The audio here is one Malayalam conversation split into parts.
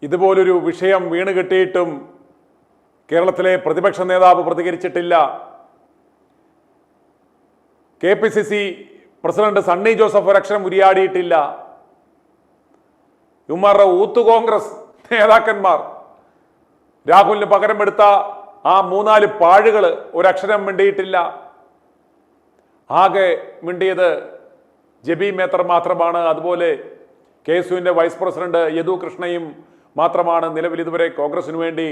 ഇതുപോലൊരു വിഷയം വീണ് കിട്ടിയിട്ടും കേരളത്തിലെ പ്രതിപക്ഷ നേതാവ് പ്രതികരിച്ചിട്ടില്ല. KPCC പ്രസിഡന്റ് സണ്ണി ജോസഫ് ഒരക്ഷരം ഉരിയാടിയിട്ടില്ല. ഇവന്മാരുടെ ഊത്ത് കോൺഗ്രസ് നേതാക്കന്മാർ രാഹുലിന് പകരമെടുത്ത ആ 3-4 പാഴുകൾ ഒരക്ഷരം മിണ്ടിയിട്ടില്ല. ആകെ മിണ്ടിയത് ജെബി മേത്തർ മാത്രമാണ്. അതുപോലെ KSUവിൻ്റെ വൈസ് പ്രസിഡന്റ് യദു കൃഷ്ണയും മാത്രമാണ് നിലവിൽ ഇതുവരെ കോൺഗ്രസിനു വേണ്ടി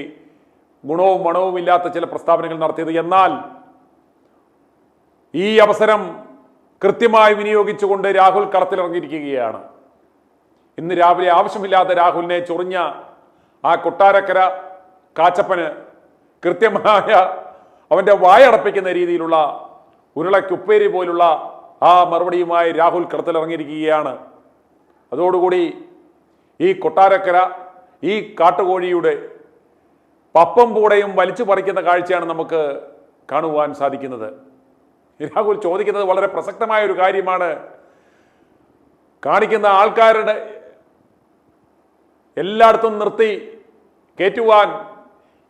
ഗുണവും മണവും ഇല്ലാത്ത ചില പ്രസ്താവനകൾ നടത്തിയത്. എന്നാൽ ഈ അവസരം കൃത്യമായി വിനിയോഗിച്ചുകൊണ്ട് രാഹുൽ കളത്തിലിറങ്ങിയിരിക്കുകയാണ്. ഇന്ന് രാവിലെ ആവശ്യമില്ലാത്ത രാഹുലിനെ ചൊറിഞ്ഞ ആ കൊട്ടാരക്കര കാച്ചപ്പന് കൃത്യമായ അവൻ്റെ വായടപ്പിക്കുന്ന രീതിയിലുള്ള ഉരുളക്കുപ്പേരി പോലുള്ള ആ മറുപടിയുമായി രാഹുൽ കളത്തിലിറങ്ങിയിരിക്കുകയാണ്. അതോടുകൂടി ഈ കൊട്ടാരക്കര ഈ കാട്ടുകോഴിയുടെ പപ്പും പൂടയും വലിച്ചു പറിക്കുന്ന കാഴ്ചയാണ് നമുക്ക് കാണുവാൻ സാധിക്കുന്നത്. രാഹുൽ ചോദിക്കുന്നത് വളരെ പ്രസക്തമായ ഒരു കാര്യമാണ്. കാണിക്കുന്ന ആൾക്കാരുടെ എല്ലായിടത്തും നിർത്തി കയറ്റുവാൻ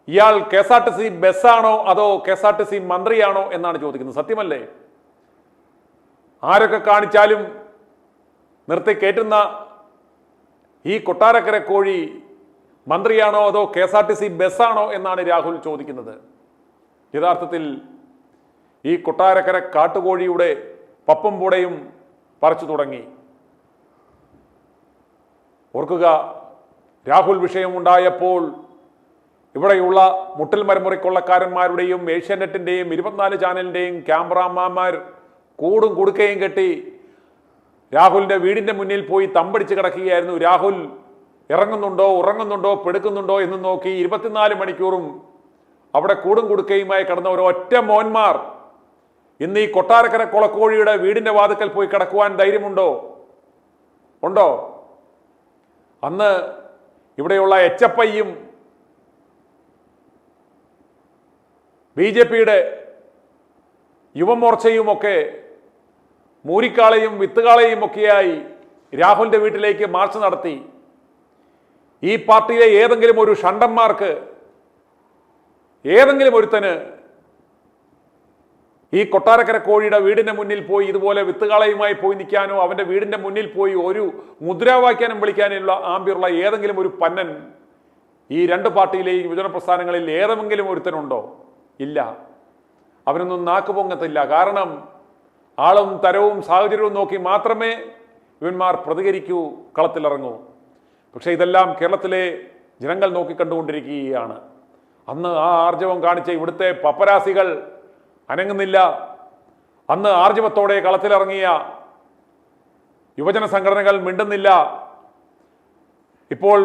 ഇയാൾ KSRTC ബസ്സാണോ അതോ KSRTC മന്ത്രിയാണോ എന്നാണ് ചോദിക്കുന്നത്. സത്യമല്ലേ? ആരൊക്കെ കാണിച്ചാലും നിർത്തി കയറ്റുന്ന ഈ കൊട്ടാരക്കര കോഴി മന്ത്രിയാണോ അതോ KSRTC ബസ്സാണോ എന്നാണ് രാഹുൽ ചോദിക്കുന്നത്. യഥാർത്ഥത്തിൽ ഈ കൊട്ടാരക്കര കാട്ടുകോഴിയുടെ പപ്പും പൂടയും പറിച്ചു തുടങ്ങി. ഓർക്കുക, രാഹുൽ വിഷയമുണ്ടായപ്പോൾ ഇവിടെയുള്ള മുട്ടൽ മരമുറി കൊള്ളക്കാരന്മാരുടെയും ഏഷ്യാനെറ്റിൻ്റെയും 24 ചാനലിൻ്റെയും ക്യാമറാമാന്മാർ കൂടും കുടുക്കയും കെട്ടി രാഹുലിൻ്റെ വീടിൻ്റെ മുന്നിൽ പോയി തമ്പടിച്ച് കിടക്കുകയായിരുന്നു. രാഹുൽ ഇറങ്ങുന്നുണ്ടോ ഉറങ്ങുന്നുണ്ടോ പെടുക്കുന്നുണ്ടോ എന്ന് നോക്കി 24 മണിക്കൂറും അവിടെ കൂടും കുടുക്കയുമായി കിടന്ന ഒരൊറ്റ മോന്മാർ ഇന്ന് ഈ കൊട്ടാരക്കര കൊളക്കോഴിയുടെ വീടിൻ്റെ വാതിക്കൽ പോയി കിടക്കുവാൻ ധൈര്യമുണ്ടോ? ഉണ്ടോ? അന്ന് ഇവിടെയുള്ള HFIയും BJPയുടെ യുവമോർച്ചയുമൊക്കെ മൂരിക്കാളെയും വിത്തുകാളെയും ഒക്കെയായി രാഹുലിൻ്റെ വീട്ടിലേക്ക് മാർച്ച് നടത്തി. ഈ പാർട്ടിയിലെ ഏതെങ്കിലും ഒരു ഷണ്ടന്മാർക്ക് ഏതെങ്കിലും ഒരുത്തന് ഈ കൊട്ടാരക്കര കോഴിയുടെ വീടിൻ്റെ മുന്നിൽ പോയി ഇതുപോലെ വിത്തുകാളയുമായി പോയി നിൽക്കാനോ അവൻ്റെ വീടിൻ്റെ മുന്നിൽ പോയി ഒരു മുദ്രാവാക്യാനം വിളിക്കാനുള്ള ആംബിയുള്ള ഏതെങ്കിലും ഒരു പന്നൻ ഈ 2 പാർട്ടിയിലെയും യുവജന പ്രസ്ഥാനങ്ങളിൽ ഏതെങ്കിലും ഒരുത്തനുണ്ടോ? ഇല്ല. അവനൊന്നും നാക്ക് പൊങ്ങത്തില്ല. കാരണം ആളും തരവും സാഹചര്യവും നോക്കി മാത്രമേ ഇവന്മാർ പ്രതികരിക്കൂ, കളത്തിലിറങ്ങൂ. പക്ഷേ ഇതെല്ലാം കേരളത്തിലെ ജനങ്ങൾ നോക്കിക്കണ്ടുകൊണ്ടിരിക്കുകയാണ്. അന്ന് ആ ആർജവം കാണിച്ച ഇവിടുത്തെ പപ്പരാസികൾ അനങ്ങുന്നില്ല. അന്ന് ആർജവത്തോടെ കളത്തിലിറങ്ങിയ യുവജന സംഘടനകൾ മിണ്ടുന്നില്ല. ഇപ്പോൾ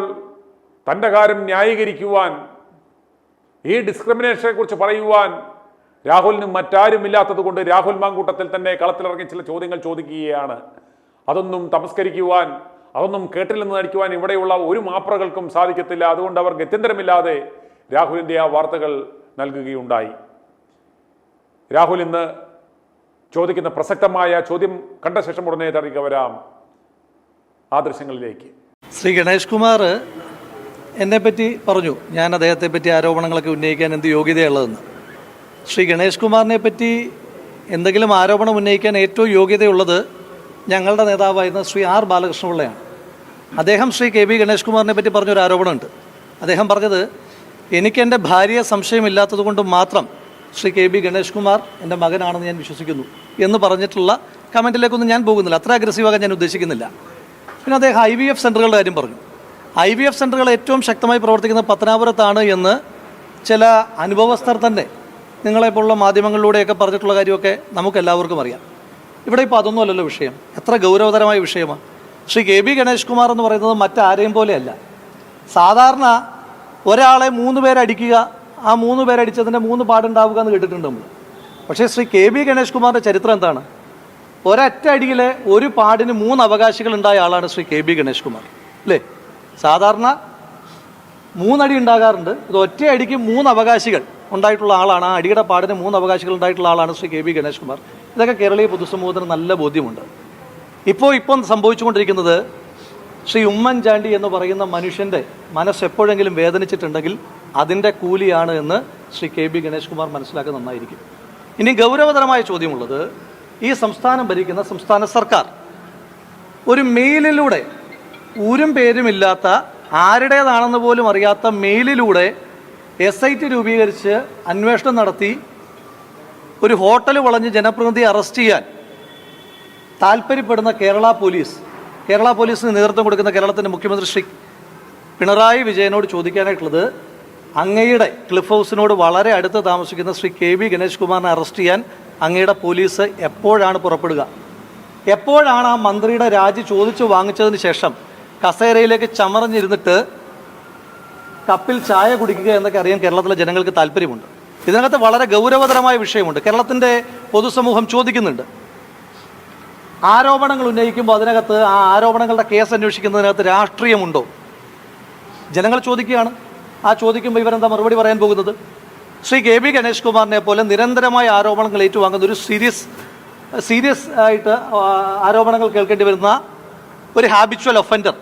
തൻ്റെ കാര്യം ന്യായീകരിക്കുവാൻ, ഈ ഡിസ്ക്രിമിനേഷനെ കുറിച്ച് പറയുവാൻ രാഹുലിന് മറ്റാരുമില്ലാത്തത് കൊണ്ട് രാഹുൽ മാങ്കൂട്ടത്തിൽ തന്നെ കളത്തിലിറങ്ങി ചില ചോദ്യങ്ങൾ ചോദിക്കുകയാണ്. അതൊന്നും തമസ്കരിക്കുവാൻ, അതൊന്നും കേട്ടില്ലെന്ന് നടിക്കുവാൻ ഇവിടെയുള്ള ഒരു മാപ്രകൾക്കും സാധിക്കത്തില്ല. അതുകൊണ്ട് അവർ ഗത്യന്തരമില്ലാതെ രാഹുലിൻ്റെ ആ വാർത്തകൾ നൽകുകയുണ്ടായി. രാഹുൽ ഇന്ന് ചോദിക്കുന്ന പ്രസക്തമായ ചോദ്യം കണ്ട ശേഷം ഉടനെ തിരികെ വരാം ആ ദൃശ്യങ്ങളിലേക്ക്. ശ്രീ ഗണേഷ് കുമാർ എന്നെപ്പറ്റി പറഞ്ഞു, ഞാൻ അദ്ദേഹത്തെ പറ്റി ആരോപണങ്ങളൊക്കെ ഉന്നയിക്കാൻ എന്ത് യോഗ്യതയുള്ളതെന്ന്. ശ്രീ ഗണേഷ് കുമാറിനെ പറ്റി എന്തെങ്കിലും ആരോപണം ഉന്നയിക്കാൻ ഏറ്റവും യോഗ്യതയുള്ളത് ഞങ്ങളുടെ നേതാവായിരുന്ന ശ്രീ R ബാലകൃഷ്ണപിള്ളയാണ്. അദ്ദേഹം ശ്രീ KB ഗണേഷ് കുമാറിനെ പറ്റി പറഞ്ഞൊരു ആരോപണമുണ്ട്. അദ്ദേഹം പറഞ്ഞത്, എനിക്കെൻ്റെ ഭാര്യയെ സംശയമില്ലാത്തത് കൊണ്ട് മാത്രം ശ്രീ KB ഗണേഷ് കുമാർ എൻ്റെ മകനാണെന്ന് ഞാൻ വിശ്വസിക്കുന്നു എന്ന് പറഞ്ഞിട്ടുള്ള കമൻറ്റിലേക്കൊന്നും ഞാൻ പോകുന്നില്ല. അത്ര അഗ്രസീവാകാൻ ഞാൻ ഉദ്ദേശിക്കുന്നില്ല. പിന്നെ അദ്ദേഹം IVF സെൻ്ററുകളുടെ കാര്യം പറഞ്ഞു. IVF സെൻ്ററുകൾ ഏറ്റവും ശക്തമായി പ്രവർത്തിക്കുന്ന പത്തനാപുരത്താണ് എന്ന് ചില അനുഭവസ്ഥർ തന്നെ നിങ്ങളെപ്പോലുള്ള മാധ്യമങ്ങളിലൂടെയൊക്കെ പറഞ്ഞിട്ടുള്ള കാര്യമൊക്കെ നമുക്കെല്ലാവർക്കും അറിയാം. ഇവിടെ ഇപ്പോൾ അതൊന്നുമല്ലല്ലോ വിഷയം. എത്ര ഗൗരവതരമായ വിഷയമാണ്. ശ്രീ KB ഗണേഷ് കുമാർ എന്ന് പറയുന്നത് മറ്റാരെയും പോലെയല്ല. സാധാരണ ഒരാളെ 3 പേരടിക്കുക, ആ 3 പേരടിച്ചതിൻ്റെ 3 പാടുണ്ടാവുക എന്ന് കേട്ടിട്ടുണ്ട് നമ്മൾ. പക്ഷേ ശ്രീ KB ഗണേഷ് കുമാറിൻ്റെ ചരിത്രം എന്താണ്? ഒരൊറ്റ അടിയിലെ ഒരു പാടിന് 3 അവകാശികൾ ഉണ്ടായ ആളാണ് ശ്രീ KB ഗണേഷ് കുമാർ, അല്ലേ? സാധാരണ 3 അടി ഉണ്ടാകാറുണ്ട്. ഇത് ഒറ്റ അടിക്ക് 3 അവകാശികൾ ഉണ്ടായിട്ടുള്ള ആളാണ്. ആ അടിയുടെ പാടിന് 3 അവകാശികൾ ഉണ്ടായിട്ടുള്ള ആളാണ് ശ്രീ KB ഗണേഷ് കുമാർ. ഇതൊക്കെ കേരളീയ പൊതുസമൂഹത്തിന് നല്ല ബോധ്യമുണ്ട്. ഇപ്പം സംഭവിച്ചുകൊണ്ടിരിക്കുന്നത് ശ്രീ ഉമ്മൻചാണ്ടി എന്ന് പറയുന്ന മനുഷ്യൻ്റെ മനസ്സ് എപ്പോഴെങ്കിലും വേദനിച്ചിട്ടുണ്ടെങ്കിൽ അതിൻ്റെ കൂലിയാണ് എന്ന് ശ്രീ കെ ബി ഗണേഷ് കുമാർ മനസ്സിലാക്കുക നന്നായിരിക്കും. ഇനി ഗൗരവതരമായ ചോദ്യമുള്ളത്, ഈ സംസ്ഥാനം ഭരിക്കുന്ന സംസ്ഥാന സർക്കാർ ഒരു മെയിലിലൂടെ ഊരും പേരുമില്ലാത്ത, ആരുടേതാണെന്ന് പോലും അറിയാത്ത മെയിലിലൂടെ SIT രൂപീകരിച്ച് അന്വേഷണം നടത്തി ഒരു ഹോട്ടൽ വളഞ്ഞ് ജനപ്രതിനിധിയെ അറസ്റ്റ് ചെയ്യാൻ താല്പര്യപ്പെടുന്ന കേരള പോലീസിന് നേതൃത്വം കൊടുക്കുന്ന കേരളത്തിൻ്റെ മുഖ്യമന്ത്രി ശ്രീ പിണറായി വിജയനോട് ചോദിക്കാനായിട്ടുള്ളത്, അങ്ങയുടെ ക്ലിഫ് ഹൗസിനോട് വളരെ അടുത്ത് താമസിക്കുന്ന ശ്രീ കെ ബി ഗണേഷ് കുമാറിനെ അറസ്റ്റ് ചെയ്യാൻ അങ്ങയുടെ പോലീസ് എപ്പോഴാണ് പുറപ്പെടുക? എപ്പോഴാണ് ആ മന്ത്രിയുടെ രാജി ചോദിച്ചു വാങ്ങിച്ചതിന് ശേഷം കസേരയിലേക്ക് ചമറഞ്ഞിരുന്നിട്ട് കപ്പിൽ ചായ കുടിക്കുക എന്നൊക്കെ അറിയാൻ കേരളത്തിലെ ജനങ്ങൾക്ക് താല്പര്യമുണ്ട്. ഇതിനകത്ത് വളരെ ഗൗരവതരമായ വിഷയമുണ്ട്. കേരളത്തിൻ്റെ പൊതുസമൂഹം ചോദിക്കുന്നുണ്ട്, ആരോപണങ്ങൾ ഉന്നയിക്കുമ്പോൾ അതിനകത്ത് ആ ആരോപണങ്ങളുടെ കേസ് അന്വേഷിക്കുന്നതിനകത്ത് രാഷ്ട്രീയമുണ്ടോ? ജനങ്ങൾ ചോദിക്കുകയാണ്. ആ ചോദിക്കുമ്പോൾ ഇവരെന്താ മറുപടി പറയാൻ പോകുന്നത്? ശ്രീ കെ ബി ഗണേഷ് കുമാറിനെ പോലെ നിരന്തരമായ ആരോപണങ്ങൾ ഏറ്റുവാങ്ങുന്ന ഒരു സീരിയസ് ആയിട്ട് ആരോപണങ്ങൾ കേൾക്കേണ്ടി വരുന്ന ഒരു ഹാബിച്വൽ ഒഫൻഡർ,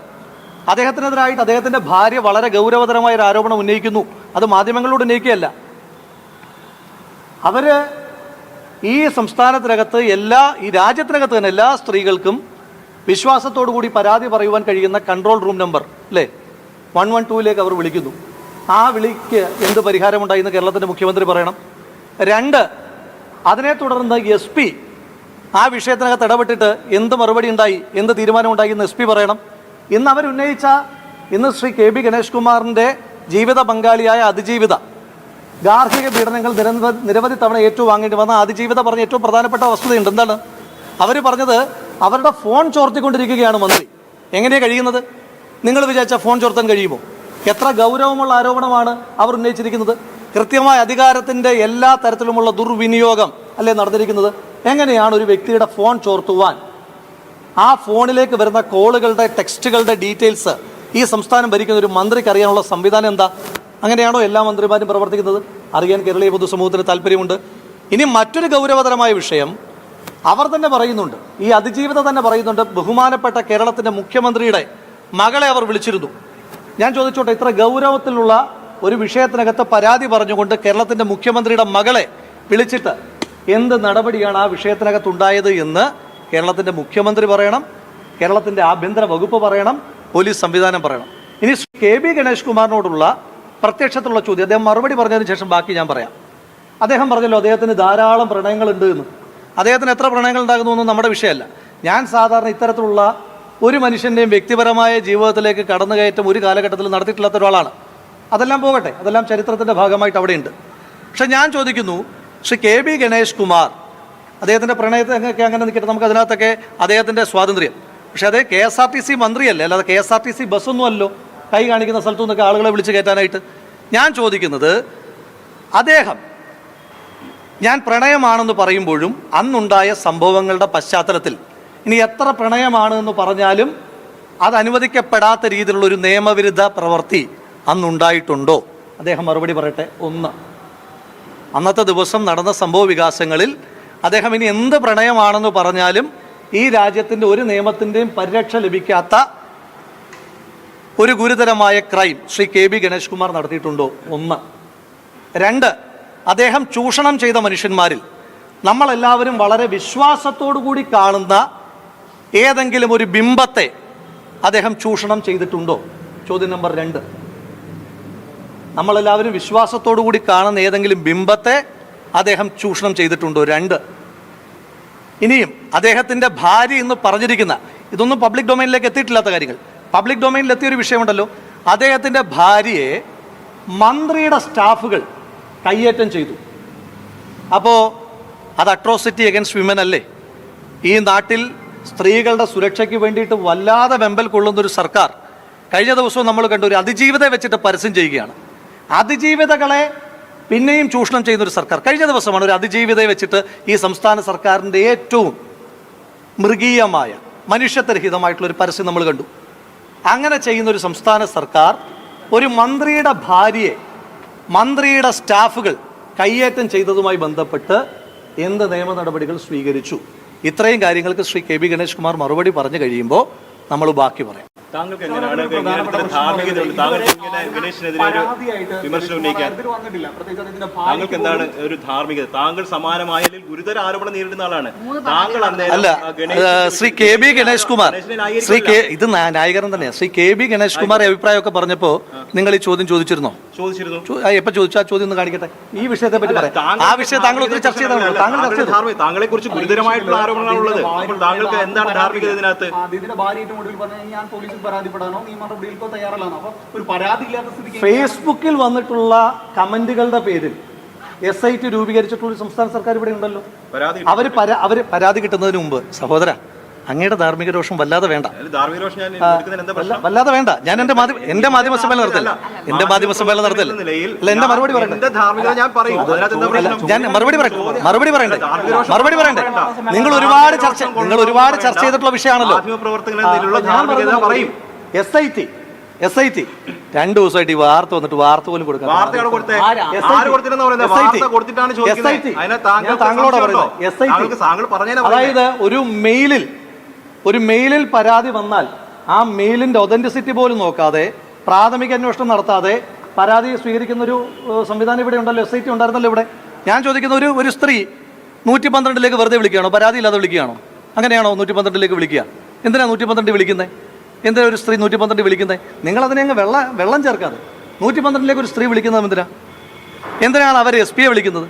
അദ്ദേഹത്തിനെതിരായിട്ട് അദ്ദേഹത്തിൻ്റെ ഭാര്യ വളരെ ഗൗരവതരമായ ഒരു ആരോപണം ഉന്നയിക്കുന്നു. അത് മാധ്യമങ്ങളോട് ഉന്നയിക്കുകയല്ല. അവർ ഈ സംസ്ഥാനത്തിനകത്ത് ഈ രാജ്യത്തിനകത്ത് തന്നെ എല്ലാ സ്ത്രീകൾക്കും വിശ്വാസത്തോടു കൂടി പരാതി പറയുവാൻ കഴിയുന്ന കൺട്രോൾ റൂം നമ്പർ അല്ലേ 112 അവർ വിളിക്കുന്നു. ആ വിളിക്ക് എന്ത് പരിഹാരമുണ്ടായി കേരളത്തിൻ്റെ മുഖ്യമന്ത്രി പറയണം. 2, അതിനെ തുടർന്ന് SP ആ വിഷയത്തിനകത്ത് ഇടപെട്ടിട്ട് എന്ത് മറുപടി ഉണ്ടായി, എന്ത് തീരുമാനമുണ്ടായി എന്ന് SP പറയണം. ഇന്ന് ശ്രീ കെ ബി ഗണേഷ് കുമാറിൻ്റെ ജീവിത പങ്കാളിയായ അതിജീവിത ഗാർഹിക പീഡനങ്ങൾ നിരവധി തവണ ഏറ്റുവാങ്ങേണ്ടി വന്ന അതിജീവിത പറഞ്ഞ ഏറ്റവും പ്രധാനപ്പെട്ട വസ്തുതയുണ്ട്. എന്താണ് അവർ പറഞ്ഞത്? അവരുടെ ഫോൺ ചോർത്തിക്കൊണ്ടിരിക്കുകയാണ് മന്ത്രി. എങ്ങനെയാണ് കഴിയുന്നത്? നിങ്ങൾ വിചാരിച്ച ഫോൺ ചോർത്താൻ കഴിയുമോ? എത്ര ഗൗരവമുള്ള ആരോപണമാണ് അവർ ഉന്നയിച്ചിരിക്കുന്നത്. കൃത്യമായ അധികാരത്തിൻ്റെ എല്ലാ തരത്തിലുമുള്ള ദുർവിനിയോഗം അല്ലേ നടന്നിരിക്കുന്നത്. എങ്ങനെയാണ് ഒരു വ്യക്തിയുടെ ഫോൺ ചോർത്തുവാൻ, ആ ഫോണിലേക്ക് വരുന്ന കോളുകളുടെ ടെക്സ്റ്റുകളുടെ ഡീറ്റെയിൽസ് ഈ സംസ്ഥാനം ഭരിക്കുന്ന ഒരു മന്ത്രിക്ക് അറിയാനുള്ള സംവിധാനം എന്താ? അങ്ങനെയാണോ എല്ലാ മന്ത്രിമാരും പ്രവർത്തിക്കുന്നത്? അറിയാൻ കേരളീയ പൊതുസമൂഹത്തിന് താല്പര്യമുണ്ട്. ഇനി മറ്റൊരു ഗൗരവതരമായ വിഷയം അവർ തന്നെ പറയുന്നുണ്ട്, ഈ അതിജീവിത തന്നെ പറയുന്നുണ്ട്, ബഹുമാനപ്പെട്ട കേരളത്തിൻ്റെ മുഖ്യമന്ത്രിയുടെ മകളെ അവർ വിളിച്ചിരുന്നു. ഞാൻ ചോദിച്ചോട്ടെ, ഇത്ര ഗൗരവത്തിലുള്ള ഒരു വിഷയത്തിനകത്ത് പരാതി പറഞ്ഞുകൊണ്ട് കേരളത്തിൻ്റെ മുഖ്യമന്ത്രിയുടെ മകളെ വിളിച്ചിട്ട് എന്ത് നടപടിയാണ് ആ വിഷയത്തിനകത്തുണ്ടായത് എന്ന് കേരളത്തിൻ്റെ മുഖ്യമന്ത്രി പറയണം, കേരളത്തിൻ്റെ ആഭ്യന്തര വകുപ്പ് പറയണം, പോലീസ് സംവിധാനം പറയണം. ഇനി കെ ബി ഗണേഷ് കുമാറിനോടുള്ള പ്രത്യക്ഷത്തിലുള്ള ചോദ്യം അദ്ദേഹം മറുപടി പറഞ്ഞതിന് ശേഷം ബാക്കി ഞാൻ പറയാം. അദ്ദേഹം പറഞ്ഞല്ലോ അദ്ദേഹത്തിന് ധാരാളം പ്രണയങ്ങളുണ്ട് എന്ന്. അദ്ദേഹത്തിന് എത്ര പ്രണയങ്ങൾ ഉണ്ടാകുന്നു എന്ന് നമ്മുടെ വിഷയമല്ല. ഞാൻ സാധാരണ ഇത്തരത്തിലുള്ള ഒരു മനുഷ്യൻ്റെയും വ്യക്തിപരമായ ജീവിതത്തിലേക്ക് കടന്നുകയറ്റം ഒരു കാലഘട്ടത്തിൽ നടത്തിയിട്ടില്ലാത്ത ഒരാളാണ്. അതെല്ലാം പോകട്ടെ, അതെല്ലാം ചരിത്രത്തിൻ്റെ ഭാഗമായിട്ട് അവിടെയുണ്ട്. പക്ഷെ ഞാൻ ചോദിക്കുന്നു, ശ്രീ കെ ബി ഗണേഷ് കുമാർ അദ്ദേഹത്തിൻ്റെ പ്രണയത്തൊക്കെ അങ്ങനെ നിൽക്കട്ടെ, നമുക്ക് അതിനകത്തൊക്കെ അദ്ദേഹത്തിൻ്റെ സ്വാതന്ത്ര്യം. പക്ഷേ അതേ KSRTC മന്ത്രിയല്ലേ, അല്ലാതെ KSRTC ബസ്സൊന്നും അല്ലല്ലോ കൈ കാണിക്കുന്ന സ്ഥലത്തു നിന്നൊക്കെ ആളുകളെ വിളിച്ച് കയറ്റാനായിട്ട്. ഞാൻ ചോദിക്കുന്നത്, അദ്ദേഹം ഞാൻ പ്രണയമാണെന്ന് പറയുമ്പോഴും അന്നുണ്ടായ സംഭവങ്ങളുടെ പശ്ചാത്തലത്തിൽ ഇനി എത്ര പ്രണയമാണ് എന്ന് പറഞ്ഞാലും അത് അനുവദിക്കപ്പെടാത്ത രീതിയിലുള്ള ഒരു നിയമവിരുദ്ധ പ്രവൃത്തി അന്നുണ്ടായിട്ടുണ്ടോ? അദ്ദേഹം മറുപടി പറയട്ടെ. 1, അന്നത്തെ ദിവസം നടന്ന സംഭവ വികാസങ്ങളിൽ അദ്ദേഹം ഇനി എന്ത് പ്രണയമാണെന്ന് പറഞ്ഞാലും ഈ രാജ്യത്തിൻ്റെ ഒരു നിയമത്തിൻ്റെയും പരിരക്ഷ ലഭിക്കാത്ത ഒരു ഗുരുതരമായ crime Shri K B Ganesh Kumar നടത്തിയിട്ടുണ്ടോ? 1. 2, അദ്ദേഹം ചൂഷണം ചെയ്ത മനുഷ്യന്മാരിൽ നമ്മളെല്ലാവരും വളരെ വിശ്വാസത്തോടു കൂടി കാണുന്ന ഏതെങ്കിലും ഒരു ബിംബത്തെ അദ്ദേഹം ചൂഷണം ചെയ്തിട്ടുണ്ടോ? ചോദ്യം നമ്പർ 2. നമ്മളെല്ലാവരും വിശ്വാസത്തോടു കൂടി കാണുന്ന ഏതെങ്കിലും ബിംബത്തെ അദ്ദേഹം ചൂഷണം ചെയ്തിട്ടുണ്ടോ? 2. ഇനിയും അദ്ദേഹത്തിൻ്റെ ഭാര്യ എന്ന് പറഞ്ഞിരിക്കുന്ന, ഇതൊന്നും പബ്ലിക് ഡൊമൈനിലേക്ക് എത്തിയിട്ടില്ലാത്ത കാര്യങ്ങൾ, പബ്ലിക് ഡൊമൈനിൽ എത്തിയൊരു വിഷയമുണ്ടല്ലോ, അദ്ദേഹത്തിൻ്റെ ഭാര്യയെ മന്ത്രിയുടെ സ്റ്റാഫുകൾ കയ്യേറ്റം ചെയ്തു. അപ്പോൾ അത് അട്രോസിറ്റി അഗൻസ്റ്റ് വിമൻ അല്ലേ? ഈ നാട്ടിൽ സ്ത്രീകളുടെ സുരക്ഷയ്ക്ക് വേണ്ടിയിട്ട് വല്ലാതെ വെമ്പൽ കൊള്ളുന്നൊരു സർക്കാർ കഴിഞ്ഞ ദിവസവും നമ്മൾ കണ്ട ഒരു അതിജീവിതയെ വെച്ചിട്ട് പരസ്യം ചെയ്യുകയാണ്. അതിജീവിതകളെ പിന്നെയും ചൂഷണം ചെയ്യുന്നൊരു സർക്കാർ. കഴിഞ്ഞ ദിവസമാണ് ഒരു അതിജീവിതയെ വെച്ചിട്ട് ഈ സംസ്ഥാന സർക്കാരിൻ്റെ ഏറ്റവും മൃഗീയമായ മനുഷ്യത്വരഹിതമായിട്ടുള്ളൊരു പരസ്യം നമ്മൾ കണ്ടു. അങ്ങനെ ചെയ്യുന്നൊരു സംസ്ഥാന സർക്കാർ ഒരു മന്ത്രിയുടെ ഭാര്യയെ മന്ത്രിയുടെ സ്റ്റാഫുകൾ കയ്യേറ്റം ചെയ്തതുമായി ബന്ധപ്പെട്ട് എന്ത് നിയമ നടപടികൾ സ്വീകരിച്ചു? ഇത്രയും കാര്യങ്ങൾക്ക് ശ്രീ കെ ബി ഗണേഷ് കുമാർ മറുപടി പറഞ്ഞു കഴിയുമ്പോൾ നമ്മൾ ബാക്കി പറയാം. താങ്കൾക്ക് എങ്ങനെയാണ് ധാർമ്മികതയുണ്ട്? താങ്കൾക്ക് ഇങ്ങനെ ഗണേശിനെതിരെ ഒരു വിമർശനം ഉന്നയിക്കാൻ താങ്കൾക്ക് എന്താണ് ഒരു ധാർമ്മികത? താങ്കൾ സമാനമായ ഗുരുതര ആരോപണം നേരിടുന്ന ആളാണ്. താങ്കൾ അല്ല, ശ്രീ കെ ബി ഗണേഷ് കുമാർ, ഇത് നായകരൻ തന്നെയാണ്. ശ്രീ കെ ബി ഗണേഷ് കുമാർ അഭിപ്രായമൊക്കെ പറഞ്ഞപ്പോ നിങ്ങൾ ഈ ചോദ്യം ചോദിച്ചിരുന്നോ? എപ്പോ ചോദിച്ചു? ആ ചോദ്യം ഒന്ന് കാണിക്കട്ടെ. ഈ വിഷയത്തെ പറ്റി പറയാം. ആ വിഷയം താങ്കൾ ഒത്തിരി ചർച്ച ചെയ്താണല്ലോ. താങ്കളെ കുറിച്ച് ഗുരുതരമായിട്ടുള്ള ആരോപണങ്ങളാണുള്ളത്. അപ്പോൾ താങ്കൾക്ക് എന്താണ് ധാർമ്മികത ഇതിനകത്ത്? ഫേസ്ബുക്കിൽ വന്നിട്ടുള്ള കമന്റുകളുടെ പേരിൽ SIT രൂപീകരിച്ചിട്ടുള്ള സംസ്ഥാന സർക്കാർ ഇവിടെ ഉണ്ടല്ലോ. അവര് പരാതി കിട്ടുന്നതിന് മുമ്പ് സഹോദര, അങ്ങയുടെ ധാർമ്മിക രോഷം വല്ലാതെ വേണ്ട, വല്ലാതെ വേണ്ട. ഞാൻ എന്റെ മാധ്യമ സമ്മേളനം നടത്തില്ല. എന്റെ മറുപടി പറയട്ടെ. ഞാൻ മറുപടി പറയണ്ടേ? നിങ്ങൾ ഒരുപാട് ചർച്ച ചെയ്തിട്ടുള്ള വിഷയമാണല്ലോ. SIT 2 ദിവസമായിട്ട് ഈ വാർത്ത വന്നിട്ട് വാർത്ത പോലും കൊടുക്കാം. താങ്കളോട് പറയുന്നത് അതായത് ഒരു മെയിലിൽ പരാതി വന്നാൽ ആ മെയിലിന്റെ ഒതന്റിസിറ്റി പോലും നോക്കാതെ, പ്രാഥമിക അന്വേഷണം നടത്താതെ പരാതി സ്വീകരിക്കുന്ന ഒരു സംവിധാനം ഇവിടെ ഉണ്ടല്ലോ. SIT ഉണ്ടായിരുന്നല്ലോ ഇവിടെ. ഞാൻ ചോദിക്കുന്ന ഒരു സ്ത്രീ 112 വെറുതെ വിളിക്കുകയാണോ? പരാതി ഇല്ലാതെ വിളിക്കുകയാണോ? അങ്ങനെയാണോ 112 വിളിക്കുക? എന്തിനാ 112 വിളിക്കുന്നത്? എന്തിനാ ഒരു സ്ത്രീ 112 വിളിക്കുന്നത്? നിങ്ങളതിനെ അങ്ങ് വെള്ളം ചേർക്കാതെ 112 ഒരു സ്ത്രീ വിളിക്കുന്നത് എന്തിനാണ് അവർ SP വിളിക്കുന്നത്?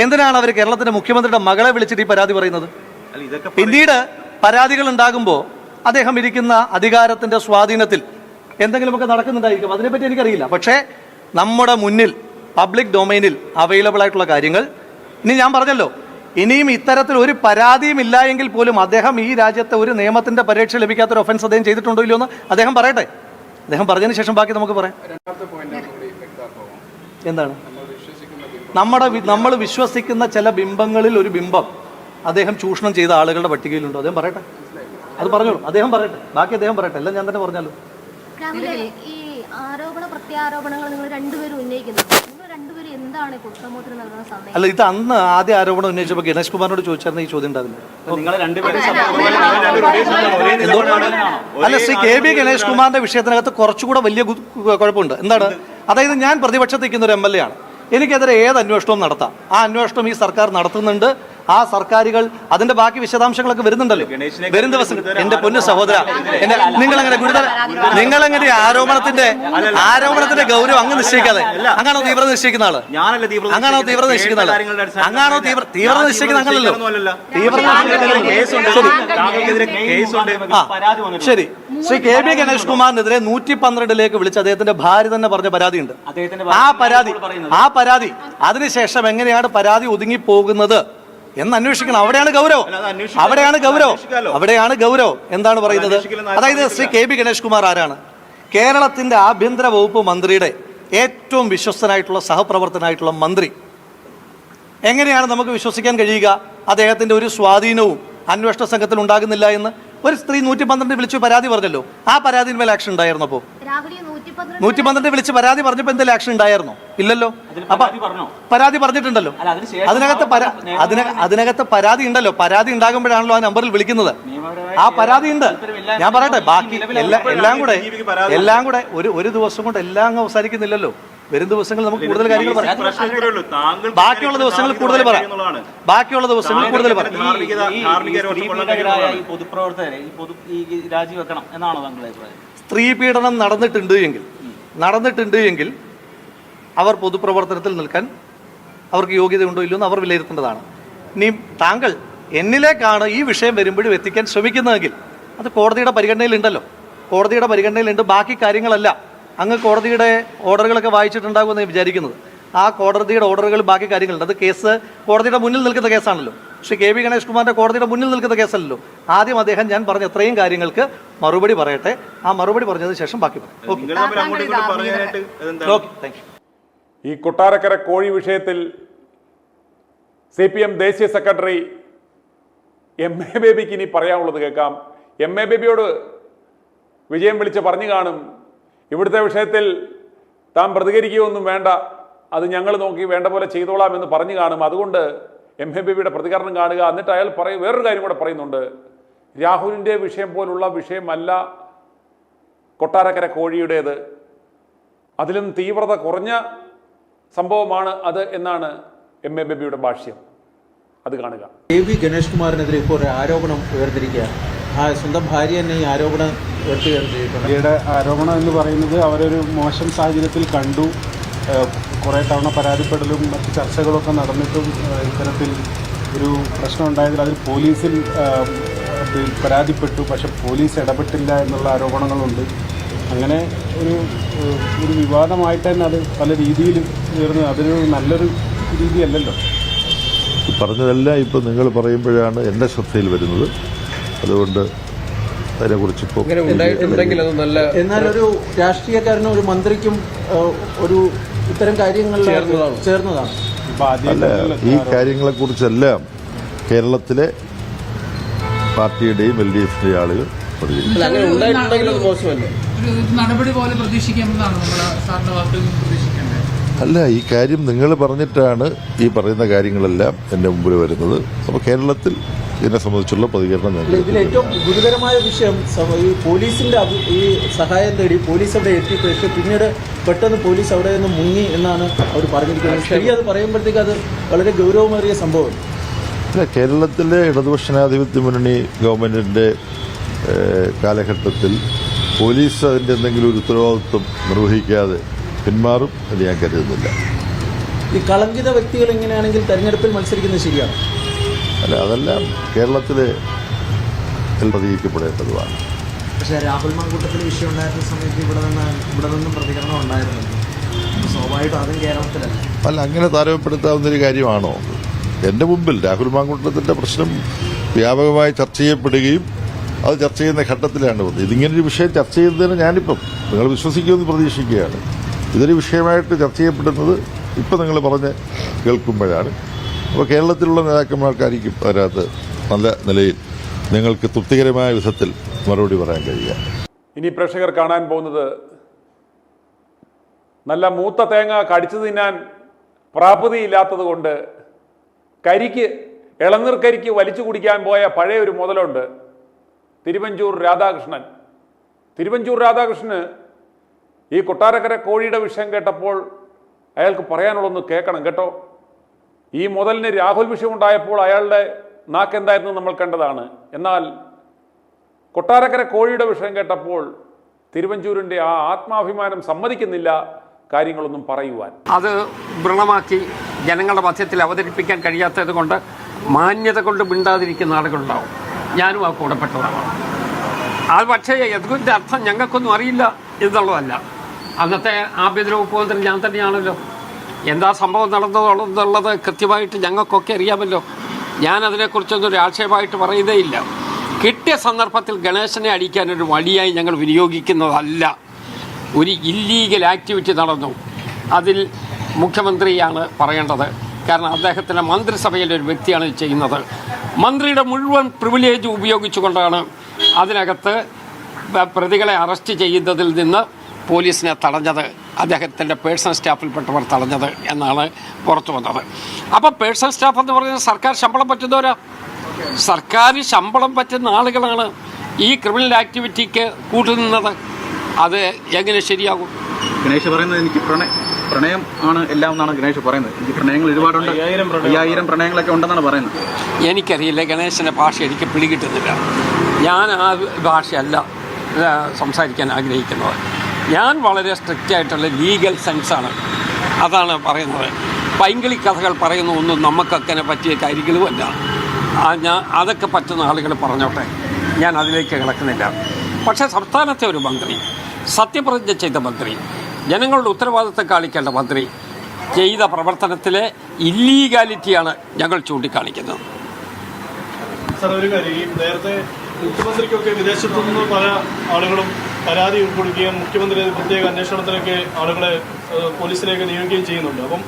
എന്തിനാണ് അവർ കേരളത്തിന്റെ മുഖ്യമന്ത്രിയുടെ മകളെ വിളിച്ചിട്ട് ഈ പരാതി പറയുന്നത്? പിന്നീട് പരാതികൾ ഉണ്ടാകുമ്പോൾ അദ്ദേഹം ഇരിക്കുന്ന അധികാരത്തിന്റെ സ്വാധീനത്തിൽ എന്തെങ്കിലുമൊക്കെ നടക്കുന്നുണ്ടായിരിക്കും. അതിനെപ്പറ്റി എനിക്കറിയില്ല. പക്ഷേ നമ്മുടെ മുന്നിൽ പബ്ലിക് ഡൊമൈനിൽ അവൈലബിൾ ആയിട്ടുള്ള കാര്യങ്ങൾ, ഇനി ഞാൻ പറഞ്ഞല്ലോ, ഇനിയും ഇത്തരത്തിൽ ഒരു പരാതിയും ഇല്ല എങ്കിൽ പോലും അദ്ദേഹം ഈ രാജ്യത്തെ ഒരു നിയമത്തിന്റെ പരീക്ഷ ലഭിക്കാത്തൊരു ഒഫൻസ് അദ്ദേഹം ചെയ്തിട്ടുണ്ടോ ഇല്ലയോ എന്ന് അദ്ദേഹം പറയട്ടെ. അദ്ദേഹം പറഞ്ഞതിന് ശേഷം ബാക്കി നമുക്ക് പറയാം. എന്താണ് നമ്മൾ വിശ്വസിക്കുന്ന ചില ബിംബങ്ങളിൽ ഒരു ബിംബം അദ്ദേഹം ചൂഷണം ചെയ്ത ആളുകളുടെ പട്ടികയിലുണ്ടോ? അദ്ദേഹം പറയട്ടെ. അത് പറഞ്ഞോളൂ. അദ്ദേഹം പറയട്ടെ. ബാക്കി അദ്ദേഹം പറയട്ടെ. എല്ലാം ഞാൻ തന്നെ പറഞ്ഞാലോ. ഈ ആരോപണ പ്രത്യാരോപണങ്ങൾ നിങ്ങൾ രണ്ടുപേരും ഉന്നയിക്കുന്നത്, അല്ല, ഇത് അന്ന് ആദ്യ ആരോപണം ഉന്നയിച്ചപ്പോൾ ഗണേഷ് കുമാറിനോട് ചോദിച്ചായിരുന്നു ഈ ചോദ്യം ഉണ്ടാവില്ല. അല്ല, ശ്രീ കെ ബി ഗണേഷ് കുമാറിന്റെ വിഷയത്തിനകത്ത് കുറച്ചുകൂടെ വലിയ കുഴപ്പമുണ്ട്. എന്താണ്? അതായത് ഞാൻ പ്രതിപക്ഷത്ത് നിൽക്കുന്ന ഒരു MLA ആണ്. എനിക്കെതിരെ ഏത് അന്വേഷണവും നടത്താം. ആ അന്വേഷണം ഈ സർക്കാർ നടത്തുന്നുണ്ട്. ആ സർക്കാരുകൾ അതിന്റെ ബാക്കി വിശദാംശങ്ങളൊക്കെ വരുന്നുണ്ടല്ലോ. വരും ദിവസം എന്റെ പൊന്നു സഹോദര, നിങ്ങളെങ്ങനെ ആരോപണത്തിന്റെ ഗൗരവം അങ്ങ് നിശ്ചയിക്കാതെ, അങ്ങാണോ തീവ്രത നിശ്ചയിക്കുന്ന ആള്? അങ്ങാണോ തീവ്രത നിശ്ചയിക്കുന്ന ആള്? അങ്ങാണോ തീവ്രത നിശ്ചയിക്കുന്ന അങ്ങനല്ലോ. ശരി, ശ്രീ കെ ബി ഗണേഷ് കുമാറിനെതിരെ 112 വിളിച്ച് അദ്ദേഹത്തിന്റെ ഭാര്യ തന്നെ പറഞ്ഞ പരാതിയുണ്ട്. ആ പരാതി അതിനുശേഷം എങ്ങനെയാണ് പരാതി ഒതുങ്ങിപ്പോകുന്നത് എന്ന് അന്വേഷിക്കണം. അവിടെയാണ് ഗൗരവം. എന്താണ് പറയുന്നത്? അതായത് ശ്രീ കെ ബി ഗണേഷ് കുമാർ ആരാണ്? കേരളത്തിന്റെ ആഭ്യന്തര വകുപ്പ് മന്ത്രിയുടെ ഏറ്റവും വിശ്വസ്തനായിട്ടുള്ള സഹപ്രവർത്തനായിട്ടുള്ള മന്ത്രി. എങ്ങനെയാണ് നമുക്ക് വിശ്വസിക്കാൻ കഴിയുക അദ്ദേഹത്തിന്റെ ഒരു സ്വാധീനവും അന്വേഷണ സംഘത്തിൽ ഉണ്ടാകുന്നില്ല എന്ന്? ഒരു സ്ത്രീ 112 വിളിച്ച് പരാതി പറഞ്ഞല്ലോ. ആ പരാതിന്മേൽ ആക്ഷൻ ഉണ്ടായിരുന്നപ്പോ? 112 വിളിച്ച് പരാതി പറഞ്ഞപ്പോ എന്തെങ്കിലും ആക്ഷൻ ഉണ്ടായിരുന്നോ? ഇല്ലല്ലോ. അപ്പൊ പരാതി പറഞ്ഞിട്ടുണ്ടല്ലോ. അതിനകത്ത് പരാതി ഉണ്ടല്ലോ. പരാതി ഉണ്ടാകുമ്പോഴാണല്ലോ ആ നമ്പറിൽ വിളിക്കുന്നത്. ആ പരാതി ഉണ്ട്. ഞാൻ പറയട്ടെ, ബാക്കി എല്ലാം കൂടെ ഒരു ദിവസം കൊണ്ട് എല്ലാം അങ്ങ് അവസാനിക്കുന്നില്ലല്ലോ. വരും ദിവസങ്ങൾ നമുക്ക് കൂടുതൽ കാര്യങ്ങൾ പറയാം. ബാക്കിയുള്ള ദിവസങ്ങൾ കൂടുതൽ പറയാം. സ്ത്രീ പീഡനം നടന്നിട്ടുണ്ട് എങ്കിൽ അവർ പൊതുപ്രവർത്തനത്തിൽ നിൽക്കാൻ അവർക്ക് യോഗ്യതയുണ്ടോ ഇല്ലയോ എന്ന് അവർ വിലയിരുത്തേണ്ടതാണ്. ഇനി താങ്കൾ എന്നിലേക്കാണ് ഈ വിഷയം വരുമ്പോഴും എത്തിക്കാൻ ശ്രമിക്കുന്നതെങ്കിൽ അത് കോടതിയുടെ പരിഗണനയിലുണ്ട്. ബാക്കി കാര്യങ്ങളല്ല. അങ്ങ് കോടതിയുടെ ഓർഡറുകളൊക്കെ വായിച്ചിട്ടുണ്ടാകുമെന്ന് വിചാരിക്കുന്നത്. ആ കോടതിയുടെ ഓർഡറുകൾ ബാക്കി കാര്യങ്ങളുണ്ട്. അത് കേസ് കോടതിയുടെ മുന്നിൽ നിൽക്കുന്ന കേസാണല്ലോ. ശ്രീ കെ ബി ഗണേഷ് കുമാറിന്റെ കോടതിയുടെ മുന്നിൽ നിൽക്കുന്ന കേസല്ലല്ലോ. ആദ്യം അദ്ദേഹം ഞാൻ പറഞ്ഞ എത്രയും കാര്യങ്ങൾക്ക് മറുപടി പറയട്ടെ. ആ മറുപടി പറഞ്ഞതിന് ശേഷം ബാക്കി പറയാം. ഈ കൊട്ടാരക്കര കോഴി വിഷയത്തിൽ CPM ദേശീയ സെക്രട്ടറി MA ബേബിക്ക് ഇനി പറയാനുള്ളത് കേൾക്കാം. MA ബേബിയോട് വിജയം വിളിച്ച് പറഞ്ഞു കാണും, ഇവിടുത്തെ വിഷയത്തിൽ താൻ പ്രതികരിക്കുകയൊന്നും വേണ്ട, അത് ഞങ്ങൾ നോക്കി വേണ്ട പോലെ ചെയ്തോളാം എന്ന് പറഞ്ഞു കാണും. അതുകൊണ്ട് MA ബേബിയുടെ പ്രതികരണം കാണുക. എന്നിട്ട് അയാൾ വേറൊരു കാര്യം കൂടെ പറയുന്നുണ്ട്. രാഹുലിൻ്റെ വിഷയം പോലുള്ള വിഷയമല്ല കൊട്ടാരക്കര കോഴിയുടേത്. അതിലും തീവ്രത കുറഞ്ഞ സംഭവമാണ് അത് എന്നാണ് എം എ ബേബിയുടെ ഭാഷ്യം. അത് കാണുക. ഗണേഷ് കുമാറിനെതിരെ ഇപ്പോൾ ഒരു ആരോപണം ഉയർന്നിരിക്കുകയാണ്. സ്വന്തം ഭാര്യ തന്നെ ഈ ആരോപണം ഭാര്യയുടെ ആരോപണം എന്ന് പറയുന്നത് അവരൊരു മോശം സാഹചര്യത്തിൽ കണ്ടു. കുറേ തവണ പരാതിപ്പെടലും മറ്റ് ചർച്ചകളൊക്കെ നടന്നിട്ടും ഇത്തരത്തിൽ ഒരു പ്രശ്നം ഉണ്ടായതിൽ അതിൽ പോലീസിൽ പരാതിപ്പെട്ടു. പക്ഷെ പോലീസ് ഇടപെട്ടില്ല എന്നുള്ള ആരോപണങ്ങളുണ്ട്. അങ്ങനെ ഒരു വിവാദമായിട്ട് തന്നെ അത് പല രീതിയിൽ ഉയർന്നു. അതൊരു നല്ലൊരു രീതിയല്ലല്ലോ. പറഞ്ഞതെല്ലാം ഇപ്പോൾ നിങ്ങൾ പറയുമ്പോഴാണ് എൻ്റെ ശ്രദ്ധയിൽ വരുന്നത്. അതുകൊണ്ട് അതിനെക്കുറിച്ചിപ്പോൾ എന്നാൽ ഒരു രാഷ്ട്രീയക്കാരനും ഒരു മന്ത്രിക്കും ഒരു ഇത്തരം കാര്യങ്ങൾ ചേർന്നതാണ്. അല്ല, ഈ കാര്യങ്ങളെക്കുറിച്ചെല്ലാം കേരളത്തിലെ പാർട്ടിയുടെയും LDFിൻ്റെയും ആളുകൾ നടപടി പോലെ പ്രതീക്ഷിക്കാമെന്നാണ് നമ്മുടെ സാറിന്റെ വാക്കുകളിൽ നിന്ന് പ്രതീക്ഷിക്കേണ്ടത്. അല്ല, ഈ കാര്യം നിങ്ങൾ പറഞ്ഞിട്ടാണ് ഈ പറയുന്ന കാര്യങ്ങളെല്ലാം എൻ്റെ മുമ്പിൽ വരുന്നത്. അപ്പോൾ കേരളത്തിൽ ഇതിനെ സംബന്ധിച്ചുള്ള പ്രതികരണം ഇതിൽ ഏറ്റവും ഗുരുതരമായ വിഷയം ഈ പോലീസിന്റെ ഈ സഹായം തേടി പോലീസ് അവിടെ എത്തി. പക്ഷേ പിന്നീട് പെട്ടെന്ന് പോലീസ് അവിടെ നിന്ന് മുങ്ങി എന്നാണ് അവർ പറഞ്ഞിരിക്കുന്നത്. ശരി, അത് പറയുമ്പോഴത്തേക്ക് അത് വളരെ ഗൗരവമേറിയ സംഭവം. അല്ല, കേരളത്തിലെ ഇടതുപക്ഷജനാധിപത്യ മുന്നണി ഗവൺമെൻറ്റിൻ്റെ കാലഘട്ടത്തിൽ പോലീസ് അതിൻ്റെ എന്തെങ്കിലും ഒരു ഉത്തരവാദിത്വം നിർവഹിക്കാതെ പിന്മാറും എന്ന് ഞാൻ കരുതുന്നില്ല. ഈ കളങ്കിത വ്യക്തികൾ എങ്ങനെയാണെങ്കിൽ തെരഞ്ഞെടുപ്പിൽ മത്സരിക്കുന്നത് ശരിയാണ്? അല്ല, അതെല്ലാം കേരളത്തിലെ പ്രതികരിക്കപ്പെടേണ്ടതുമാണ്. പക്ഷേ രാഹുൽ മാങ്കൂട്ടത്തിൽ വിഷയം ഉണ്ടായിരുന്ന സമയത്ത് ഇവിടെ നിന്നും പ്രതികരണം ഉണ്ടായിരുന്നു. സ്വാഭാവികമായിട്ടും അതും കേരളത്തിലല്ല. അല്ല, അങ്ങനെ താരതമ്യപ്പെടുത്താവുന്നൊരു കാര്യമാണോ? എൻ്റെ മുമ്പിൽ രാഹുൽ മാങ്കൂട്ടത്തിൻ്റെ പ്രശ്നം വ്യാപകമായി ചർച്ച ചെയ്യപ്പെടുകയും അത് ചർച്ച ചെയ്യുന്ന ഘട്ടത്തിലാണ് വന്നത്. ഇതിങ്ങനൊരു വിഷയം ചർച്ച ചെയ്യുന്നതിന് ഞാനിപ്പം നിങ്ങൾ വിശ്വസിക്കുമെന്ന് പ്രതീക്ഷിക്കുകയാണ്. ഇതൊരു വിഷയമായിട്ട് ചർച്ച ചെയ്യപ്പെടുന്നത് ഇപ്പം നിങ്ങൾ പറഞ്ഞ് കേൾക്കുമ്പോഴാണ്. അപ്പോൾ കേരളത്തിലുള്ള നേതാക്കന്മാർക്കായിരിക്കും അതിനകത്ത് നല്ല നിലയിൽ നിങ്ങൾക്ക് തൃപ്തികരമായ വിധത്തിൽ മറുപടി പറയാൻ കഴിയുക. ഇനി പ്രേക്ഷകർ കാണാൻ പോകുന്നത് നല്ല മൂത്ത തേങ്ങ കടിച്ചു തിന്നാൻ പ്രാപ്തിയില്ലാത്തത് കൊണ്ട് ഇളനീർ കരിക്ക് വലിച്ചു കുടിക്കാൻ പോയ പഴയ ഒരു മുതലുണ്ട്, തിരുവഞ്ചൂർ രാധാകൃഷ്ണൻ. തിരുവഞ്ചൂർ രാധാകൃഷ്ണന് ഈ കൊട്ടാരക്കര കോഴിയുടെ വിഷയം കേട്ടപ്പോൾ അയാൾക്ക് പറയാനുള്ളൊന്ന് കേൾക്കണം കേട്ടോ. ഈ മുതലിന് രാഹുൽ വിഷയം ഉണ്ടായപ്പോൾ അയാളുടെ നാക്കെന്തായിരുന്നു നമ്മൾ കണ്ടതാണ്. എന്നാൽ കൊട്ടാരക്കര കോഴിയുടെ വിഷയം കേട്ടപ്പോൾ തിരുവഞ്ചൂരിൻ്റെ ആ ആത്മാഭിമാനം സമ്മതിക്കുന്നില്ല കാര്യങ്ങളൊന്നും പറയുവാൻ. അത് വ്രണമാക്കി ജനങ്ങളുടെ മധ്യത്തിൽ അവതരിപ്പിക്കാൻ കഴിയാത്തത് കൊണ്ട് മാന്യത കൊണ്ട് മിണ്ടാതിരിക്കുന്ന ആളുകളുണ്ടാവും. ഞാനും ആ കൂടപ്പെട്ടതാണ്. അത് പക്ഷേ ഇതിൻ്റെ അർത്ഥം ഞങ്ങൾക്കൊന്നും അറിയില്ല എന്നുള്ളതല്ല. അന്നത്തെ ആഭ്യന്തര വകുപ്പ് മന്ത്രി ഞാൻ തന്നെയാണല്ലോ. എന്താ സംഭവം നടന്നതെന്നുള്ളത് കൃത്യമായിട്ട് ഞങ്ങൾക്കൊക്കെ അറിയാമല്ലോ. ഞാനതിനെക്കുറിച്ചൊന്നും ഒരു ആക്ഷേപമായിട്ട് പറയുന്നേയില്ല. കിട്ടിയ സന്ദർഭത്തിൽ ഗണേശനെ അടിക്കാനൊരു വഴിയായി ഞങ്ങൾ വിനിയോഗിക്കുന്നതല്ല. ഒരു ഇല്ലീഗൽ ആക്ടിവിറ്റി നടന്നു, അതിൽ മുഖ്യമന്ത്രിയാണ് പറയേണ്ടത്. കാരണം അദ്ദേഹത്തിൻ്റെ മന്ത്രിസഭയിലെ ഒരു വ്യക്തിയാണ് ചെയ്യുന്നത്. മന്ത്രിയുടെ മുഴുവൻ പ്രിവിലേജ് ഉപയോഗിച്ചുകൊണ്ടാണ് അതിനകത്ത് പ്രതികളെ അറസ്റ്റ് ചെയ്യുന്നതിൽ നിന്ന് പോലീസിനെ തടഞ്ഞത്, അദ്ദേഹത്തിൻ്റെ പേഴ്സണൽ സ്റ്റാഫിൽപ്പെട്ടവർ തടഞ്ഞത് എന്നാണ് പുറത്തു വന്നത്. അപ്പോൾ പേഴ്സണൽ സ്റ്റാഫ് എന്ന് പറയുന്നത് സർക്കാർ ശമ്പളം പറ്റുന്നവരാ. സർക്കാർ ശമ്പളം പറ്റുന്ന ആളുകളാണ് ഈ ക്രിമിനൽ ആക്ടിവിറ്റിക്ക് കൂട്ടുനിന്നത്. അത് എങ്ങനെ ശരിയാകും? ഗണേഷ് പറയുന്നത് എനിക്ക് പ്രണയം ആണ് എല്ലാം എന്നാണ് ഗണേഷ് പറയുന്നത്. എനിക്ക് പ്രണയങ്ങൾ ഒരുപാടുണ്ട്, 5000 പ്രണയങ്ങളൊക്കെ ഉണ്ടെന്നാണ് പറയുന്നത്. എനിക്കറിയില്ല, ഗണേശൻ്റെ ഭാഷ എനിക്ക് പിടികിട്ടുന്നില്ല. ഞാൻ ആ ഭാഷയല്ല സംസാരിക്കാൻ ആഗ്രഹിക്കുന്നത്. ഞാൻ വളരെ സ്ട്രിക്റ്റായിട്ടുള്ള ലീഗൽ സെൻസാണ് അതാണ് പറയുന്നത്. പൈങ്കിളി കഥകൾ പറയുന്ന ഒന്നും നമുക്കങ്ങനെ പറ്റിയ കാര്യങ്ങളുമല്ല. അതൊക്കെ പറ്റുന്ന ആളുകൾ പറഞ്ഞോട്ടെ, ഞാൻ അതിലേക്ക് കിടക്കുന്നില്ല. പക്ഷേ സംസ്ഥാനത്തെ ഒരു മന്ത്രി, സത്യപ്രതിജ്ഞ ചെയ്ത മന്ത്രി, ജനങ്ങളുടെ ഉത്തരവാദിത്തം കാണിക്കേണ്ട മന്ത്രി ചെയ്ത പ്രവർത്തനത്തിലെ ഇല്ലീഗാലിറ്റിയാണ് ഞങ്ങൾ ചൂണ്ടിക്കാണിക്കുന്നത്. സാർ, ഒരു കാര്യം, നേരത്തെ മുഖ്യമന്ത്രിക്കൊക്കെ വിദേശത്തു നിന്ന് പല ആളുകളും പരാതി കൊടുക്കുകയും മുഖ്യമന്ത്രി പ്രത്യേക അന്വേഷണത്തിനൊക്കെ ആളുകളെ പോലീസിലേക്ക് നിയോഗിക്കുകയും ചെയ്യുന്നുണ്ട്. അപ്പം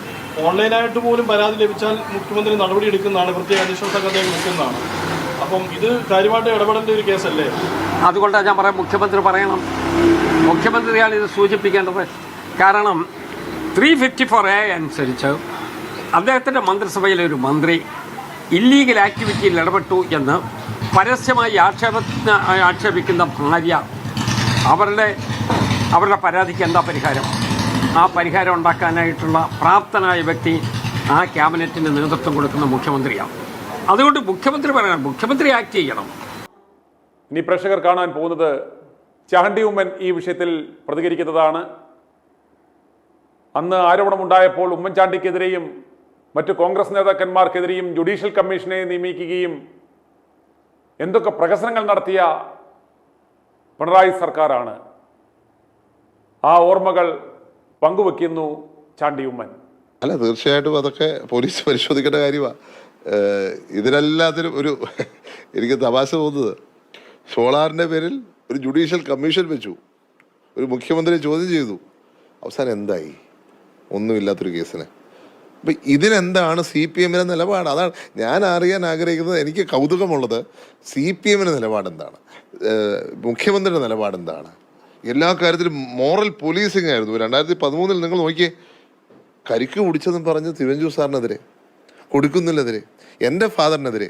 ഓൺലൈനായിട്ട് പോലും പരാതി ലഭിച്ചാൽ മുഖ്യമന്ത്രി നടപടി എടുക്കുന്നതാണ്, പ്രത്യേക അന്വേഷണ സംഘത്തേക്ക് വിളിക്കുന്നതാണ്. അപ്പം ഇത് കാര്യമായിട്ട് ഇടപെടേണ്ട ഒരു കേസല്ലേ? അതുകൊണ്ടാണ് ഞാൻ പറയാം, മുഖ്യമന്ത്രി പറയണം. മുഖ്യമന്ത്രിയാണ് ഇത് സൂചിപ്പിക്കേണ്ടത്. കാരണം 354A അനുസരിച്ച് അദ്ദേഹത്തിൻ്റെ മന്ത്രിസഭയിലെ ഒരു മന്ത്രി ഇല്ലീഗൽ ആക്ടിവിറ്റിയിൽ ഇടപെട്ടു എന്ന് പരസ്യമായി ആക്ഷേപിക്കുന്ന ഭാര്യ അവരുടെ പരാതിക്ക് എന്താ പരിഹാരം? ആ പരിഹാരം ഉണ്ടാക്കാനായിട്ടുള്ള പ്രാപ്തനായ വ്യക്തി ആ ക്യാബിനറ്റിന് നേതൃത്വം കൊടുക്കുന്ന മുഖ്യമന്ത്രിയാണ്. അതുകൊണ്ട് മുഖ്യമന്ത്രി പറയണം, മുഖ്യമന്ത്രി ആക്ട് ചെയ്യണം. ഇനി പ്രേക്ഷകർ കാണാൻ പോകുന്നത് ചാണ്ടി ഉമ്മൻ ഈ വിഷയത്തിൽ പ്രതികരിക്കുന്നതാണ്. അന്ന് ആരോപണമുണ്ടായപ്പോൾ ഉമ്മൻചാണ്ടിക്കെതിരെയും മറ്റു കോൺഗ്രസ് നേതാക്കന്മാർക്കെതിരെയും ജുഡീഷ്യൽ കമ്മീഷനെ നിയമിക്കുകയും എന്തൊക്കെ പ്രഹസനങ്ങൾ നടത്തിയ പിണറായി സർക്കാരാണ്. ആ ഓർമ്മകൾ പങ്കുവെക്കുന്നു ചാണ്ടി ഉമ്മൻ. അല്ല, തീർച്ചയായിട്ടും അതൊക്കെ പോലീസ് പരിശോധിക്കേണ്ട കാര്യമാണ്. ഇതിനെല്ലാത്തിനും എനിക്ക് തമാശ തോന്നുന്നത്, സോളാറിൻ്റെ പേരിൽ ഒരു ജുഡീഷ്യൽ കമ്മീഷൻ വെച്ചു, ഒരു മുഖ്യമന്ത്രിയെ ചോദ്യം ചെയ്തു, അവസാനം എന്തായി? ഒന്നുമില്ലാത്തൊരു കേസിന്. അപ്പം ഇതിനെന്താണ് CPM നിലപാട്? അതാണ് ഞാൻ അറിയാൻ ആഗ്രഹിക്കുന്നത്. എനിക്ക് കൗതുകമുള്ളത് CPM നിലപാടെന്താണ്, മുഖ്യമന്ത്രിയുടെ നിലപാടെന്താണ്? എല്ലാ കാര്യത്തിലും മോറൽ പോലീസിങ് ആയിരുന്നു. 2013 നിങ്ങൾ നോക്കിയേ, കരിക്ക് കുടിച്ചെന്നും പറഞ്ഞ് തിരുവഞ്ചൂർ സാറിനെതിരെ, കൊടുക്കുന്നില്ലെതിരെ, എൻ്റെ ഫാദറിനെതിരെ,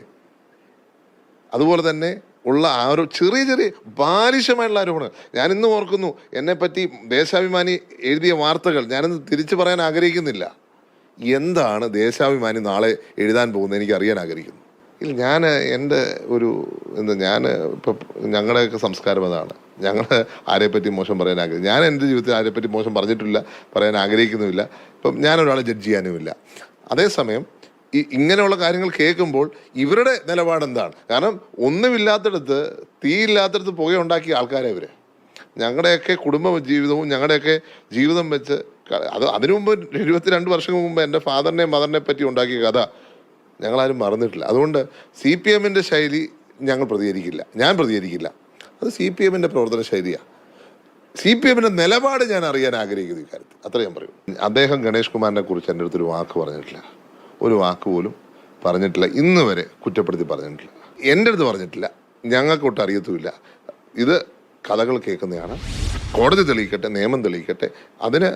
അതുപോലെ തന്നെ ഉള്ള ചെറിയ ബാലിശമായിട്ടുള്ള ആരോപണങ്ങൾ. ഞാൻ ഇന്നും ഓർക്കുന്നു, എന്നെപ്പറ്റി ദേശാഭിമാനി എഴുതിയ വാർത്തകൾ ഞാനിന്ന് തിരിച്ചു പറയാൻ ആഗ്രഹിക്കുന്നില്ല. എന്താണ് ദേശാഭിമാനി നാളെ എഴുതാൻ പോകുന്നത് എനിക്ക് അറിയാൻ ആഗ്രഹിക്കുന്നു. ഇല്ല, ഞാൻ എൻ്റെ ഞാൻ ഇപ്പം ഞങ്ങളുടെയൊക്കെ സംസ്കാരം അതാണ്. ഞങ്ങൾ ആരെപ്പറ്റി മോശം പറയാൻ ഞാൻ എൻ്റെ ജീവിതത്തിൽ ആരെപ്പറ്റി മോശം പറഞ്ഞിട്ടില്ല, പറയാൻ ആഗ്രഹിക്കുന്നുമില്ല. ഇപ്പം ഞാനൊരാളെ ജഡ്ജ് ചെയ്യാനുമില്ല. അതേസമയം ഇങ്ങനെയുള്ള കാര്യങ്ങൾ കേൾക്കുമ്പോൾ ഇവരുടെ നിലപാടെന്താണ്? കാരണം ഒന്നുമില്ലാത്തടത്ത്, തീയില്ലാത്തടത്ത് പുകയുണ്ടാക്കിയ ആൾക്കാരെ ഇവർ. ഞങ്ങളുടെയൊക്കെ കുടുംബ ജീവിതവും ഞങ്ങളുടെയൊക്കെ ജീവിതം വെച്ച് അതിനു മുമ്പ് 22 വർഷം മുമ്പ് എൻ്റെ ഫാദറിനെയും മദറിനെ പറ്റി ഉണ്ടാക്കിയ കഥ ഞങ്ങളാരും മറന്നിട്ടില്ല. അതുകൊണ്ട് CPM ശൈലി ഞങ്ങൾ പ്രതികരിക്കില്ല, ഞാൻ പ്രതികരിക്കില്ല. അത് CPM പ്രവർത്തന ശൈലിയാണ്. CPM നിലപാട് ഞാൻ അറിയാൻ ആഗ്രഹിക്കുന്നു ഈ കാര്യത്തിൽ. അത്ര ഞാൻ പറയും. അദ്ദേഹം ഗണേഷ് കുമാറിനെ കുറിച്ച് എൻ്റെ അടുത്തൊരു വാക്ക് പറഞ്ഞിട്ടില്ല, ഒരു വാക്ക് പോലും പറഞ്ഞിട്ടില്ല. ഇന്ന് വരെ കുറ്റപ്പെടുത്തി പറഞ്ഞിട്ടില്ല, എൻ്റെ അടുത്ത് പറഞ്ഞിട്ടില്ല, ഞങ്ങൾക്കൊട്ട് അറിയത്തുമില്ല. ഇത് കഥകൾ കേൾക്കുന്നതാണ്. കോടതി തെളിയിക്കട്ടെ, നിയമം തെളിയിക്കട്ടെ. അതിന്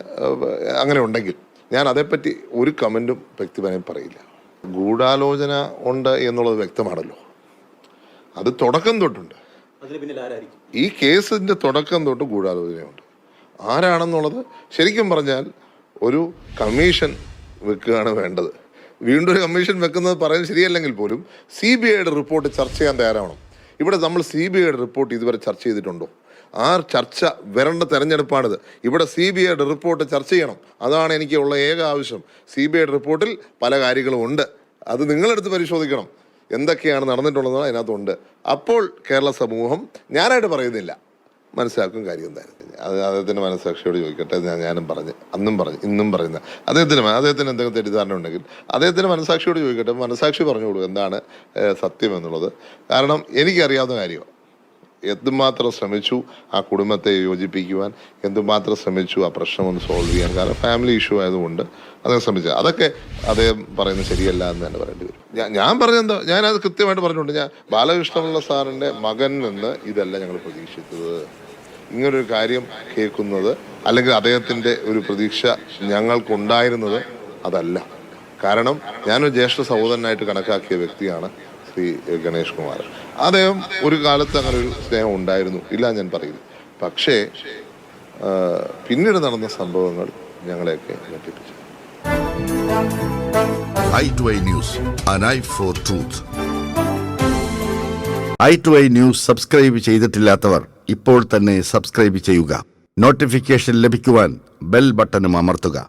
അങ്ങനെ ഉണ്ടെങ്കിൽ ഞാൻ അതേപ്പറ്റി ഒരു കമൻറ്റും വ്യക്തിപരമായി പറയില്ല. ഗൂഢാലോചന ഉണ്ട് എന്നുള്ളത് വ്യക്തമാണല്ലോ. അത് തുടക്കം തൊട്ടുണ്ട്. ഈ കേസിൻ്റെ തുടക്കം തൊട്ട് ഗൂഢാലോചനയുണ്ട്. ആരാണെന്നുള്ളത് ശരിക്കും പറഞ്ഞാൽ ഒരു കമ്മീഷൻ വെക്കുകയാണ് വേണ്ടത്. വീണ്ടും ഒരു കമ്മീഷൻ വെക്കുന്നത് പറയുന്നത് ശരിയല്ലെങ്കിൽ പോലും CBIയുടെ റിപ്പോർട്ട് ചർച്ച ചെയ്യാൻ തയ്യാറാവണം. ഇവിടെ നമ്മൾ CBIയുടെ റിപ്പോർട്ട് ഇതുവരെ ചർച്ച ചെയ്തിട്ടുണ്ടോ? ആ ചർച്ച വരേണ്ട തെരഞ്ഞെടുപ്പാണിത്. ഇവിടെ CBIയുടെ റിപ്പോർട്ട് ചർച്ച ചെയ്യണം. അതാണ് എനിക്കുള്ള ഏക ആവശ്യം. CBIയുടെ റിപ്പോർട്ടിൽ പല കാര്യങ്ങളും ഉണ്ട്, അത് നിങ്ങളെടുത്ത് പരിശോധിക്കണം. എന്തൊക്കെയാണ് നടന്നിട്ടുള്ളതെന്ന് അതിനകത്തുണ്ട്. അപ്പോൾ കേരള സമൂഹം, ഞാനായിട്ട് പറയുന്നില്ല, മനസ്സിലാക്കും കാര്യം എന്തായിരുന്നു. അത് അദ്ദേഹത്തിൻ്റെ മനസ്സാക്ഷിയോട് ചോദിക്കട്ടെ. ഞാനും പറഞ്ഞു, അന്നും പറഞ്ഞു, ഇന്നും പറയുന്ന അദ്ദേഹത്തിന് എന്തെങ്കിലും തെറ്റിദ്ധാരണ ഉണ്ടെങ്കിൽ അദ്ദേഹത്തിൻ്റെ മനസ്സാക്ഷിയോട് ചോദിക്കട്ടെ. മനസ്സാക്ഷി പറഞ്ഞോളൂ എന്താണ് സത്യം എന്നുള്ളത്. കാരണം എനിക്കറിയാവുന്ന കാര്യമാണ്. എന്തുമാത്രം ശ്രമിച്ചു ആ കുടുംബത്തെ യോജിപ്പിക്കുവാൻ, എന്തുമാത്രം ശ്രമിച്ചു ആ പ്രശ്നം ഒന്ന് സോൾവ് ചെയ്യാൻ. കാരണം ഫാമിലി ഇഷ്യൂ ആയതുകൊണ്ട് അദ്ദേഹം ശ്രമിച്ചത്. അതൊക്കെ അദ്ദേഹം പറയുന്നത് ശരിയല്ല എന്ന് തന്നെ പറയേണ്ടി വരും. ഞാൻ പറഞ്ഞെന്താ, ഞാനത് കൃത്യമായിട്ട് പറഞ്ഞിട്ടുണ്ട്. ഞാൻ ബാലകൃഷ്ണപിള്ള സാറിൻ്റെ മകൻ നിന്ന് ഇതല്ല ഞങ്ങൾ പ്രതീക്ഷിച്ചത്. ഇങ്ങനൊരു കാര്യം കേൾക്കുന്നത്, അല്ലെങ്കിൽ അദ്ദേഹത്തിൻ്റെ ഒരു പ്രതീക്ഷ ഞങ്ങൾക്കുണ്ടായിരുന്നത് അതല്ല. കാരണം ഞാനൊരു ജ്യേഷ്ഠ സഹോദരനായിട്ട് കണക്കാക്കിയ വ്യക്തിയാണ് ശ്രീ ഗണേഷ് കുമാർ. അദ്ദേഹം ഒരു കാലത്ത് അങ്ങനെ ഒരു സ്നേഹം ഉണ്ടായിരുന്നു, ഇല്ല ഞാൻ പറയില്ല. പക്ഷേ പിന്നീട് നടന്ന സംഭവങ്ങൾ ഞങ്ങളെയൊക്കെ ഞെട്ടിപ്പിച്ചു. i2i News, an eye for truth. i2i News subscribe ചെയ്തിട്ടില്ലാത്തവർ ഇപ്പോൾ തന്നെ സബ്സ്ക്രൈബ് ചെയ്യുക. നോട്ടിഫിക്കേഷൻ ലഭിക്കുവാൻ ബെൽ ബട്ടണും അമർത്തുക.